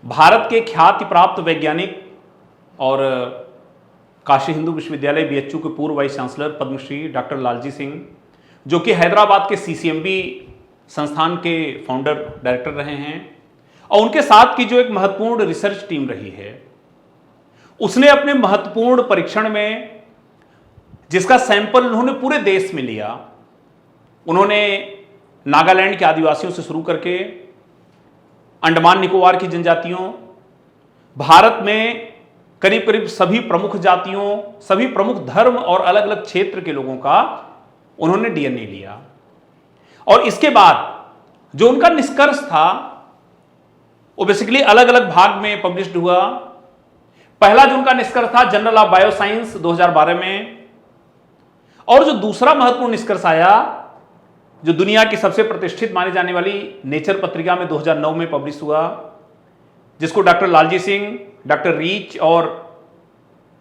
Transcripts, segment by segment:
भारत के ख्याति प्राप्त वैज्ञानिक और काशी हिंदू विश्वविद्यालय बीएचयू के पूर्व vice chancellor Padmashri doctor Lalji Singh, जो कि हैदराबाद के सीसीएमबी संस्थान के फाउंडर डायरेक्टर रहे हैं, और उनके साथ की जो एक महत्वपूर्ण रिसर्च टीम रही है, उसने अपने महत्वपूर्ण परीक्षण में जिसका सैंपल उन्होंने पूरे देश में लिया, उन्होंने नागालैंड के आदिवासियों से शुरू करके अंडमान निकोबार की जनजातियों, भारत में करीब करीब सभी प्रमुख जातियों, सभी प्रमुख धर्म और अलग अलग क्षेत्र के लोगों का उन्होंने डीएनए लिया। और इसके बाद जो उनका निष्कर्ष था वो बेसिकली अलग अलग भाग में पब्लिश्ड हुआ। पहला जो उनका निष्कर्ष था जर्नल ऑफ बायोसाइंस 2012 में, और जो दूसरा महत्वपूर्ण निष्कर्ष आया जो दुनिया की सबसे प्रतिष्ठित मानी जाने वाली नेचर पत्रिका में 2009 में पब्लिश हुआ, जिसको doctor Lalji Singh, doctor reach और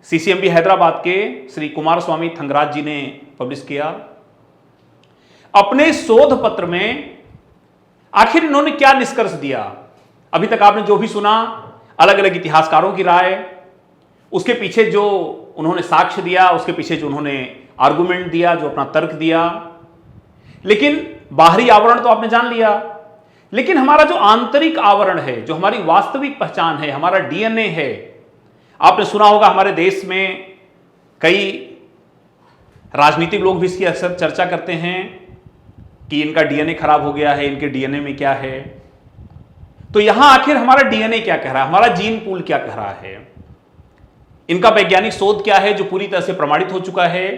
सीसीएमबी हैदराबाद के श्री कुमार स्वामी थंगराज जी ने पब्लिश किया। अपने शोध पत्र में आखिर इन्होंने क्या निष्कर्ष दिया? अभी तक आपने जो भी सुना, अलग अलग इतिहासकारों की राय, उसके पीछे जो उन्होंने साक्ष्य दिया, उसके पीछे जो उन्होंने आर्गुमेंट दिया, जो अपना तर्क दिया, लेकिन बाहरी आवरण तो आपने जान लिया, लेकिन हमारा जो आंतरिक आवरण है, जो हमारी वास्तविक पहचान है, हमारा डीएनए है, आपने सुना होगा हमारे देश में कई राजनीतिक लोग भी इसकी अक्सर चर्चा करते हैं कि इनका डीएनए खराब हो गया है, इनके डीएनए में क्या है। तो यहां आखिर हमारा डीएनए क्या कह रहा है, हमारा जीन पूल क्या कह रहा है, इनका वैज्ञानिक शोध क्या है जो पूरी तरह से प्रमाणित हो चुका है।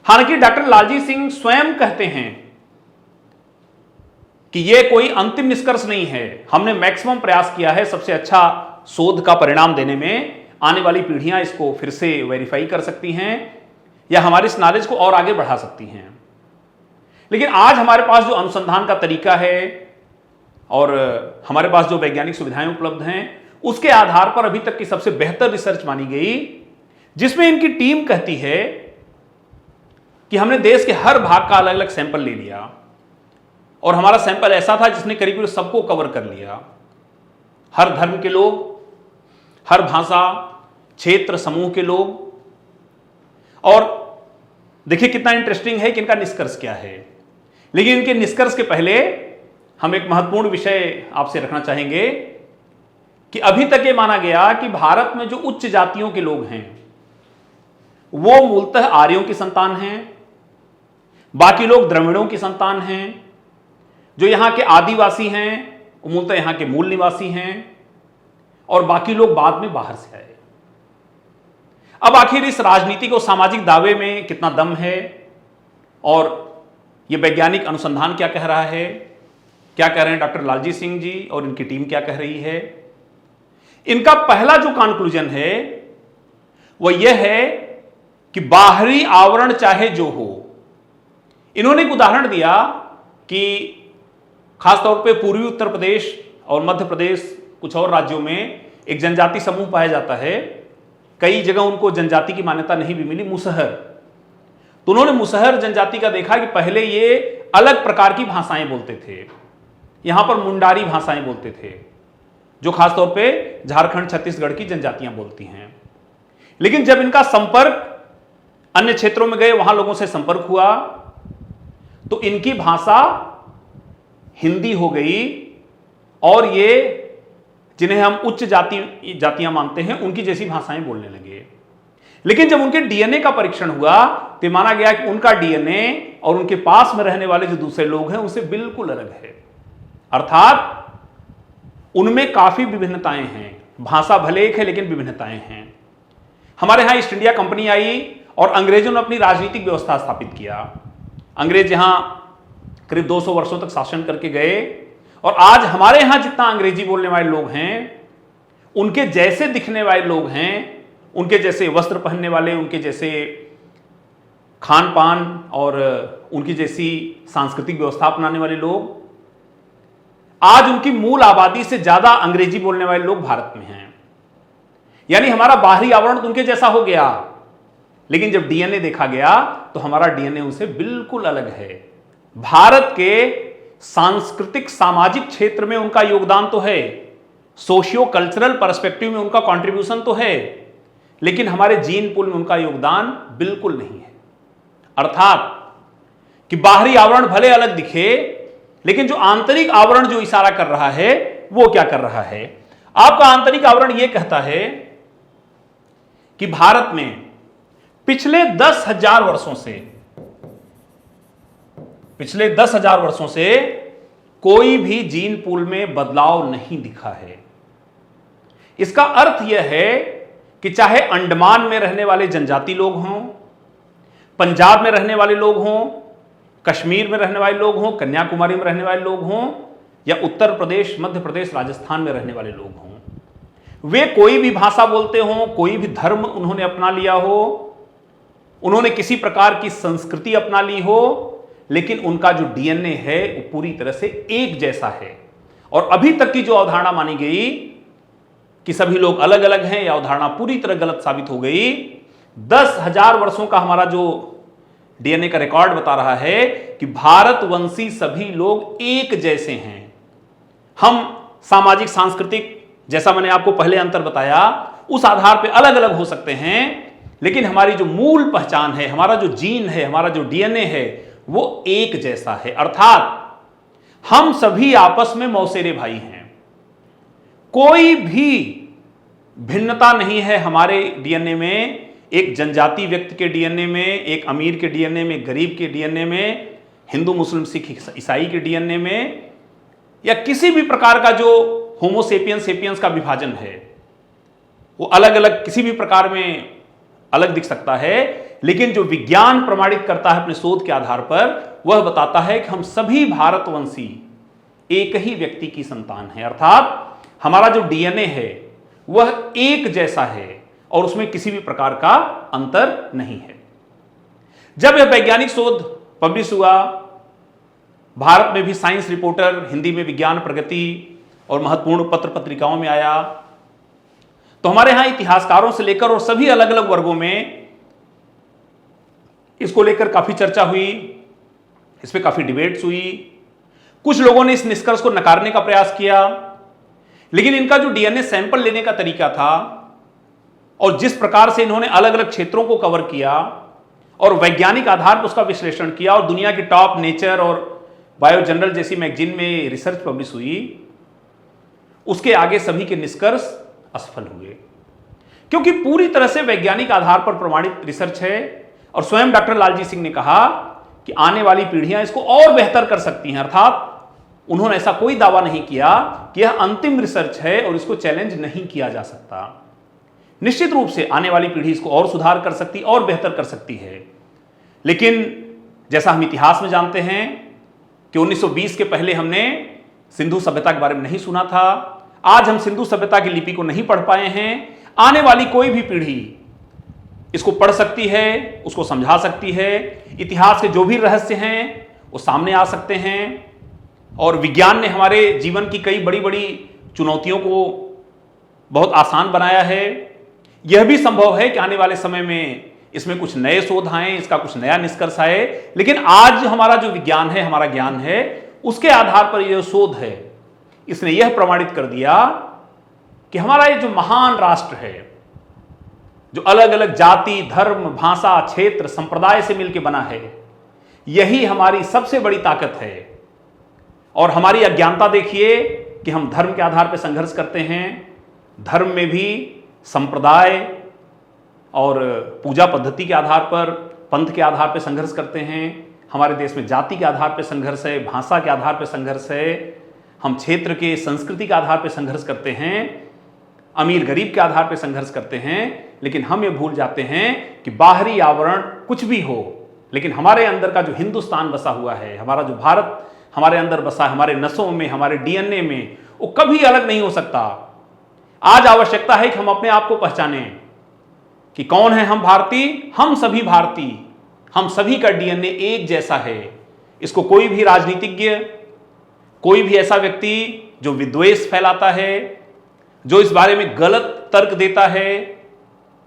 हालांकि डॉक्टर लालजी सिंह स्वयं कहते हैं कि यह कोई अंतिम निष्कर्ष नहीं है, हमने मैक्सिमम प्रयास किया है सबसे अच्छा शोध का परिणाम देने में। आने वाली पीढ़ियां इसको फिर से वेरीफाई कर सकती हैं या हमारी इस नॉलेज को और आगे बढ़ा सकती हैं। लेकिन आज हमारे पास जो अनुसंधान का तरीका है और हमारे पास जो वैज्ञानिक सुविधाएं उपलब्ध हैं, उसके आधार पर अभी तक की सबसे बेहतर रिसर्च मानी गई, जिसमें इनकी टीम कहती है कि हमने देश के हर भाग का अलग अलग सैंपल ले लिया, और हमारा सैंपल ऐसा था जिसने करीब करीब सबको कवर कर लिया। हर धर्म के लोग, हर भाषा, क्षेत्र, समूह के लोग। और देखिए कितना इंटरेस्टिंग है कि इनका निष्कर्ष क्या है। लेकिन इनके निष्कर्ष के पहले हम एक महत्वपूर्ण विषय आपसे रखना चाहेंगे कि अभी तक ये माना गया कि भारत में जो उच्च जातियों के लोग हैं वो मूलतः आर्यों की संतान हैं, बाकी लोग द्रविड़ों की संतान हैं, जो यहां के आदिवासी हैं वो मूलतः यहां के मूल निवासी हैं, और बाकी लोग बाद में बाहर से आए। अब आखिर इस राजनीतिक और सामाजिक दावे में कितना दम है, और यह वैज्ञानिक अनुसंधान क्या कह रहा है, क्या कह रहे हैं डॉक्टर लालजी सिंह जी और इनकी टीम क्या कह रही है। इनका पहला जो कंक्लूजन है वह यह है कि बाहरी आवरण चाहे जो हो, इन्होंने एक उदाहरण दिया कि खासतौर पे पूर्वी उत्तर प्रदेश और मध्य प्रदेश, कुछ और राज्यों में एक जनजाति समूह पाया जाता है, कई जगह उनको जनजाति की मान्यता नहीं भी मिली, मुसहर। तो उन्होंने मुसहर जनजाति का देखा कि पहले ये अलग प्रकार की भाषाएं बोलते थे, यहां पर मुंडारी भाषाएं बोलते थे, जो खासतौर पे झारखंड, छत्तीसगढ़ की जनजातियां बोलती हैं। लेकिन जब इनका संपर्क अन्य क्षेत्रों में गए, वहां लोगों से संपर्क हुआ, तो इनकी भाषा हिंदी हो गई, और ये जिन्हें हम उच्च जातियां मानते हैं उनकी जैसी भाषाएं बोलने लगे। लेकिन जब उनके डीएनए का परीक्षण हुआ तो माना गया कि उनका डीएनए और उनके पास में रहने वाले जो दूसरे लोग हैं उनसे बिल्कुल अलग है, अर्थात उनमें काफी विभिन्नताएं हैं। भाषा भले एक है लेकिन विभिन्नताएं हैं। हमारे यहां ईस्ट इंडिया कंपनी आई और अंग्रेजों ने अपनी राजनीतिक व्यवस्था स्थापित किया। अंग्रेज यहां करीब 200 वर्षों तक शासन करके गए, और आज हमारे यहां जितना अंग्रेजी बोलने वाले लोग हैं, उनके जैसे दिखने वाले लोग हैं, उनके जैसे वस्त्र पहनने वाले, उनके जैसे खान पान और उनकी जैसी सांस्कृतिक व्यवस्था अपनाने वाले लोग, आज उनकी मूल आबादी से ज्यादा अंग्रेजी बोलने वाले लोग भारत में हैं। यानी हमारा बाहरी आवरण तो उनके जैसा हो गया, लेकिन जब डीएनए देखा गया तो हमारा डीएनए उनसे बिल्कुल अलग है। भारत के सांस्कृतिक सामाजिक क्षेत्र में उनका योगदान तो है, सोशियो कल्चरल पर्सपेक्टिव में उनका कंट्रीब्यूशन तो है, लेकिन हमारे जीन पूल में उनका योगदान बिल्कुल नहीं है। अर्थात कि बाहरी आवरण भले अलग दिखे, लेकिन जो आंतरिक आवरण जो इशारा कर रहा है वो क्या कर रहा है? आपका आंतरिक आवरण यह कहता है कि भारत में पिछले 10,000 वर्षों से कोई भी जीन पूल में बदलाव नहीं दिखा है। इसका अर्थ यह है कि चाहे अंडमान में रहने वाले जनजाति लोग हों, पंजाब में रहने वाले लोग हों, कश्मीर में रहने वाले लोग हों, कन्याकुमारी में रहने वाले लोग हों, या उत्तर प्रदेश, मध्य प्रदेश, राजस्थान में रहने वाले लोग हों, वे कोई भी भाषा बोलते हों, कोई भी धर्म उन्होंने अपना लिया हो, उन्होंने किसी प्रकार की संस्कृति अपना ली हो, लेकिन उनका जो डीएनए है वो पूरी तरह से एक जैसा है। और अभी तक की जो अवधारणा मानी गई कि सभी लोग अलग अलग हैं, यह अवधारणा पूरी तरह गलत साबित हो गई। 10,000 वर्षों का हमारा जो डीएनए का रिकॉर्ड बता रहा है कि भारतवंशी सभी लोग एक जैसे हैं। हम सामाजिक सांस्कृतिक, जैसा मैंने आपको पहले अंतर बताया, उस आधार पर अलग अलग हो सकते हैं, लेकिन हमारी जो मूल पहचान है, हमारा जो जीन है, हमारा जो डीएनए है, वो एक जैसा है। अर्थात हम सभी आपस में मौसेरे भाई हैं। कोई भी भिन्नता नहीं है हमारे डीएनए में, एक जनजाति व्यक्ति के डीएनए में, एक अमीर के डीएनए में, गरीब के डीएनए में, हिंदू मुस्लिम सिख ईसाई के डीएनए में, या किसी भी प्रकार का जो होमोसेपियंस सेपियंस का विभाजन है, वो अलग अलग किसी भी प्रकार में अलग दिख सकता है। लेकिन जो विज्ञान प्रमाणित करता है अपने शोध के आधार पर, वह बताता है कि हम सभी भारतवंशी एक ही व्यक्ति की संतान हैं। अर्थात हमारा जो डीएनए है वह एक जैसा है और उसमें किसी भी प्रकार का अंतर नहीं है। जब यह वैज्ञानिक शोध पब्लिश हुआ, भारत में भी साइंस रिपोर्टर, हिंदी में विज्ञान प्रगति और महत्वपूर्ण पत्र पत्रिकाओं में आया, तो हमारे यहां इतिहासकारों से लेकर और सभी अलग अलग वर्गों में इसको लेकर काफी चर्चा हुई, इस पे काफी डिबेट्स हुई। कुछ लोगों ने इस निष्कर्ष को नकारने का प्रयास किया, लेकिन इनका जो डीएनए सैंपल लेने का तरीका था और जिस प्रकार से इन्होंने अलग अलग क्षेत्रों को कवर किया और वैज्ञानिक आधार पर उसका विश्लेषण किया और दुनिया की टॉप नेचर और बायो जर्नल जैसी मैगजीन में रिसर्च पब्लिश हुई, उसके आगे सभी के निष्कर्ष असफल हुए, क्योंकि पूरी तरह से वैज्ञानिक आधार पर प्रमाणित रिसर्च है। और स्वयं डॉक्टर लालजी सिंह ने कहा कि आने वाली पीढ़ियां इसको और बेहतर कर सकती हैं। अर्थात उन्होंने ऐसा कोई दावा नहीं किया कि यह अंतिम रिसर्च है और इसको चैलेंज नहीं किया जा सकता। निश्चित रूप से आने वाली पीढ़ी इसको और सुधार कर सकती और बेहतर कर सकती है, लेकिन जैसा हम इतिहास में जानते हैं कि 1920 के पहले हमने सिंधु सभ्यता के बारे में नहीं सुना था। आज हम सिंधु सभ्यता की लिपि को नहीं पढ़ पाए हैं। आने वाली कोई भी पीढ़ी इसको पढ़ सकती है, उसको समझा सकती है। इतिहास के जो भी रहस्य हैं वो सामने आ सकते हैं, और विज्ञान ने हमारे जीवन की कई बड़ी बड़ी चुनौतियों को बहुत आसान बनाया है। यह भी संभव है कि आने वाले समय में इसमें कुछ नए शोध आए, इसका कुछ नया निष्कर्ष आए, लेकिन आज हमारा जो विज्ञान है, हमारा ज्ञान है, उसके आधार पर यह शोध है, इसने यह प्रमाणित कर दिया कि हमारा ये जो महान राष्ट्र है, जो अलग अलग जाति, धर्म, भाषा, क्षेत्र, संप्रदाय से मिलकर बना है, यही हमारी सबसे बड़ी ताकत है। और हमारी अज्ञानता देखिए कि हम धर्म के आधार पर संघर्ष करते हैं, धर्म में भी संप्रदाय और पूजा पद्धति के आधार पर, पंथ के आधार पर संघर्ष करते हैं। हमारे देश में जाति के आधार पर संघर्ष है, भाषा के आधार पर संघर्ष है, हम क्षेत्र के संस्कृति के आधार पर संघर्ष करते हैं, अमीर गरीब के आधार पर संघर्ष करते हैं। लेकिन हम ये भूल जाते हैं कि बाहरी आवरण कुछ भी हो, लेकिन हमारे अंदर का जो हिंदुस्तान बसा हुआ है, हमारा जो भारत हमारे अंदर बसा है, हमारे नसों में, हमारे डीएनए में, वो कभी अलग नहीं हो सकता। आज आवश्यकता है कि हम अपने आप को पहचानें कि कौन है हम भारतीय। हम सभी भारतीय, हम सभी का डीएनए एक जैसा है। इसको कोई भी राजनीतिज्ञ, कोई भी ऐसा व्यक्ति जो विद्वेष फैलाता है, जो इस बारे में गलत तर्क देता है,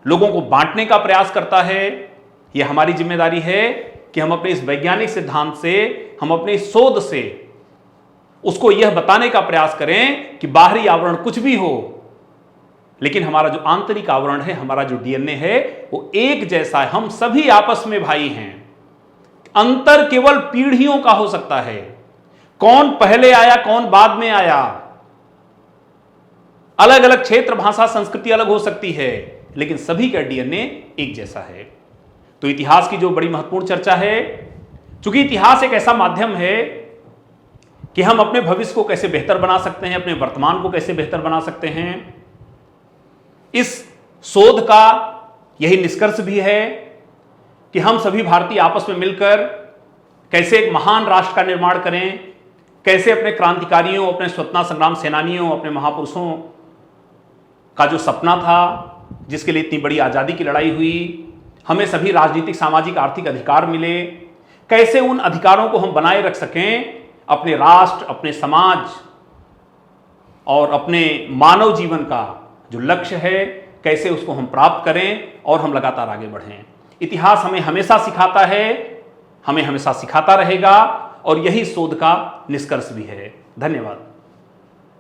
लोगों को बांटने का प्रयास करता है, यह हमारी जिम्मेदारी है कि हम अपने इस वैज्ञानिक सिद्धांत से, हम अपने इस शोध से उसको यह बताने का प्रयास करें कि बाहरी आवरण कुछ भी हो, लेकिन हमारा जो आंतरिक आवरण है, हमारा जो डीएनए है, वो एक जैसा है। हम सभी आपस में भाई हैं। अंतर केवल पीढ़ियों का हो सकता है। कौन पहले आया, कौन बाद में आया, अलग अलग क्षेत्र, भाषा, संस्कृति अलग हो सकती है, लेकिन सभी का डीएनए एक जैसा है। तो इतिहास की जो बड़ी महत्वपूर्ण चर्चा है, चूंकि इतिहास एक ऐसा माध्यम है कि हम अपने भविष्य को कैसे बेहतर बना सकते हैं, अपने वर्तमान को कैसे बेहतर बना सकते हैं, इस शोध का यही निष्कर्ष भी है कि हम सभी भारतीय आपस में मिलकर कैसे एक महान राष्ट्र का निर्माण करें, कैसे अपने क्रांतिकारियों, अपने स्वतंत्रता संग्राम सेनानियों, अपने महापुरुषों का जो सपना था, जिसके लिए इतनी बड़ी आज़ादी की लड़ाई हुई, हमें सभी राजनीतिक, सामाजिक, आर्थिक अधिकार मिले, कैसे उन अधिकारों को हम बनाए रख सकें, अपने राष्ट्र, अपने समाज और अपने मानव जीवन का जो लक्ष्य है, कैसे उसको हम प्राप्त करें और हम लगातार आगे बढ़ें। इतिहास हमें हमेशा सिखाता है, हमें हमेशा सिखाता रहेगा, और यही शोध का निष्कर्ष भी है। धन्यवाद।